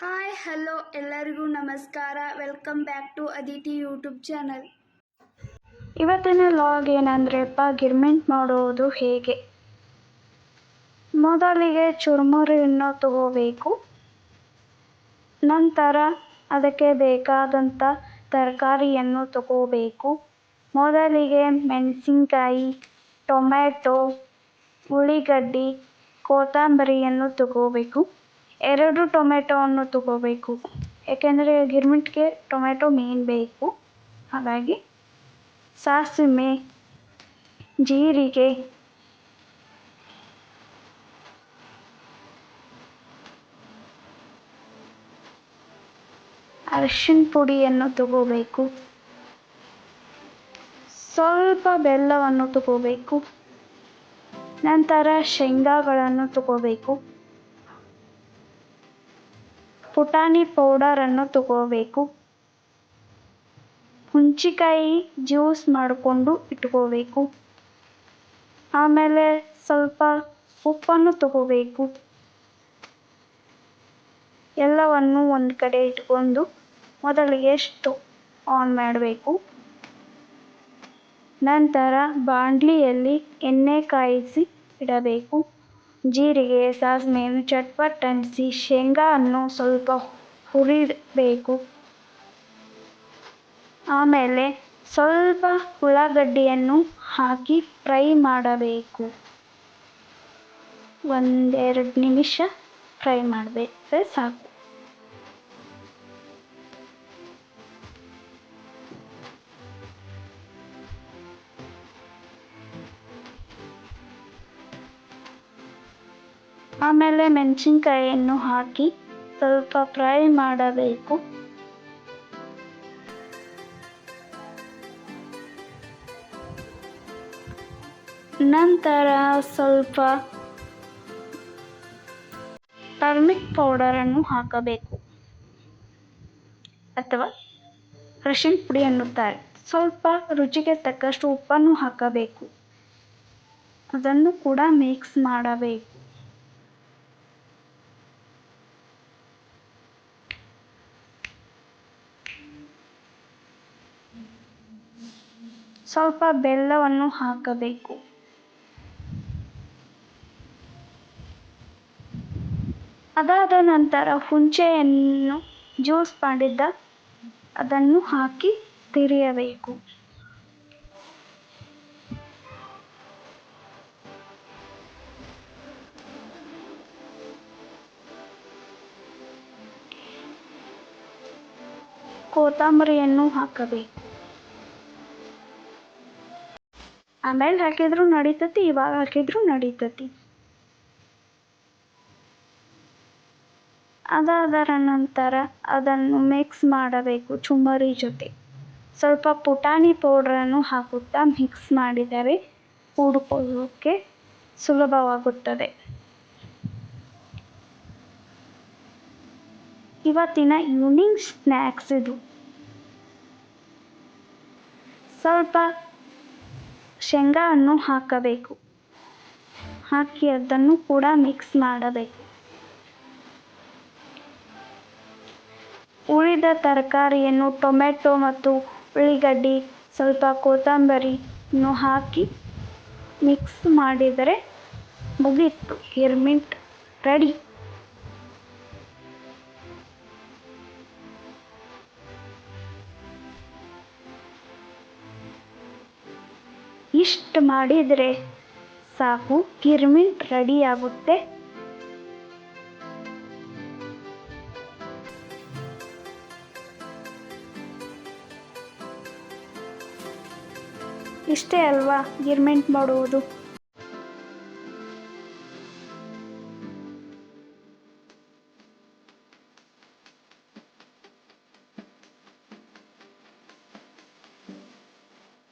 Hi hello ಎಲ್ಲರಿಗೂ ನಮಸ್ಕಾರ. Welcome back to Aditi YouTube channel. ಇವತ್ತಿನ ಲಾಗ್ ಏನಂದ್ರೆಪ್ಪ ಗಿರ್ಮಿಂಟ್ ಮಾಡೋದು ಹೇಗೆ. ಮೊದಲಿಗೆ ಚುರುಮುರಿಯನ್ನು ತಗೋಬೇಕು. ನಂತರ ಅದಕ್ಕೆ ಬೇಕಾದಂಥ ತರಕಾರಿಯನ್ನು ತಗೋಬೇಕು. ಮೊದಲಿಗೆ ಮೆಣಸಿನ್ಕಾಯಿ, ಟೊಮ್ಯಾಟೊ, ಉಳ್ಳಿಗಡ್ಡಿ, ಕೊತ್ತಂಬರಿಯನ್ನು ತಗೋಬೇಕು. 2 ಟೊಮೆಟೊವನ್ನು ತಗೋಬೇಕು, ಏಕೆಂದರೆ ಗಿರ್ಮಿಟ್ಗೆ ಟೊಮೆಟೊ ಮೇನ್ ಬೇಕು. ಹಾಗಾಗಿ ಸಾಸಿವೆ, ಜೀರಿಗೆ, ಅರಿಶಿನ ಪುಡಿಯನ್ನು ತಗೋಬೇಕು. ಸ್ವಲ್ಪ ಬೆಲ್ಲವನ್ನು ತಗೋಬೇಕು. ನಂತರ ಶೇಂಗಾಗಳನ್ನು ತಗೋಬೇಕು. ಪುಟಾಣಿ ಪೌಡರನ್ನು ತಗೋಬೇಕು. ಹುಂಚಿಕಾಯಿ ಜ್ಯೂಸ್ ಮಾಡಿಕೊಂಡು ಇಟ್ಕೋಬೇಕು. ಆಮೇಲೆ ಸ್ವಲ್ಪ ಉಪ್ಪನ್ನು ತಗೋಬೇಕು. ಎಲ್ಲವನ್ನು ಒಂದು ಕಡೆ ಇಟ್ಕೊಂಡು ಮೊದಲಿಗೆ ಸ್ಟವ್ ಆನ್ ಮಾಡಬೇಕು. ನಂತರ ಬಾಣಲಿಯಲ್ಲಿ ಎಣ್ಣೆ ಕಾಯಿಸಿ ಇಡಬೇಕು. ಜೀರಿಗೆ, ಸಾಸಿವೆಯನ್ನು ಚಟ್ಪಟ್ ಅನ್ನಿಸಿ ಶೇಂಗಾವನ್ನು ಸ್ವಲ್ಪ ಹುರಿಬೇಕು. ಆಮೇಲೆ ಸ್ವಲ್ಪ ಉಳ್ಳಾಗಡ್ಡಿಯನ್ನು ಹಾಕಿ ಫ್ರೈ ಮಾಡಬೇಕು. 1-2 ನಿಮಿಷ ಫ್ರೈ ಮಾಡಬೇಕ್ರೆ ಸಾಕು. ಆಮೇಲೆ ಮೆಣಸಿನ್ಕಾಯಿಯನ್ನು ಹಾಕಿ ಸ್ವಲ್ಪ ಫ್ರೈ ಮಾಡಬೇಕು. ನಂತರ ಸ್ವಲ್ಪ ಟರ್ಮಿಕ್ ಪೌಡರನ್ನು ಹಾಕಬೇಕು, ಅಥವಾ ಅರಿಶಿನ ಪುಡಿ ಅನ್ನುತ್ತಾರೆ. ಸ್ವಲ್ಪ ರುಚಿಗೆ ತಕ್ಕಷ್ಟು ಉಪ್ಪನ್ನು ಹಾಕಬೇಕು. ಅದನ್ನು ಕೂಡ ಮಿಕ್ಸ್ ಮಾಡಬೇಕು. ಸ್ವಲ್ಪ ಬೆಲ್ಲವನ್ನು ಹಾಕಬೇಕು. ಅದಾದ ನಂತರ ಹುಂಚೆಯನ್ನು ಜ್ಯೂಸ್ ಮಾಡಿದ್ದ ಅದನ್ನು ಹಾಕಿ ತಿರಿಯಬೇಕು. ಕೊತ್ತಂಬರಿಯನ್ನು ಹಾಕಬೇಕು. ಆಮೇಲೆ ಹಾಕಿದ್ರು ನಡೀತತಿ, ಇವಾಗ ಹಾಕಿದ್ರು ನಡೀತತಿ. ಅದಾದ ನಂತರ ಅದನ್ನು ಮಿಕ್ಸ್ ಮಾಡಬೇಕು ಚುಮ್ಮರಿ ಜೊತೆ. ಸ್ವಲ್ಪ ಪುಟಾಣಿ ಪೌಡ್ರನ್ನು ಹಾಕುತ್ತಾ ಮಿಕ್ಸ್ ಮಾಡಿದರೆ ಹುಡ್ಕೊಳ್ಳೋಕ್ಕೆ ಸುಲಭವಾಗುತ್ತದೆ. ಇವತ್ತಿನ ಈವ್ನಿಂಗ್ ಸ್ನ್ಯಾಕ್ಸ್ ಇದು. ಸ್ವಲ್ಪ ಶೇಂಗಾವನ್ನು ಹಾಕಬೇಕು. ಹಾಕಿ ಅದನ್ನು ಕೂಡ ಮಿಕ್ಸ್ ಮಾಡಬೇಕು. ಉಳಿದ ತರಕಾರಿಯನ್ನು ಟೊಮೆಟೊ ಮತ್ತು ಉಳ್ಳಿಗಡ್ಡಿ, ಸ್ವಲ್ಪ ಕೊತ್ತಂಬರಿಯನ್ನು ಹಾಕಿ ಮಿಕ್ಸ್ ಮಾಡಿದರೆ ಮುಗೀತು, ಗಿರ್ಮಿಟ್ ರೆಡಿ. ಇಷ್ಟು ಮಾಡಿದರೆ ಸಾಕು, ಗಿರ್ಮಿಟ್ ರೆಡಿ ಆಗುತ್ತೆ. ಇಷ್ಟೇ ಅಲ್ವಾ ಗಿರ್ಮಿಟ್ ಮಾಡುವುದು.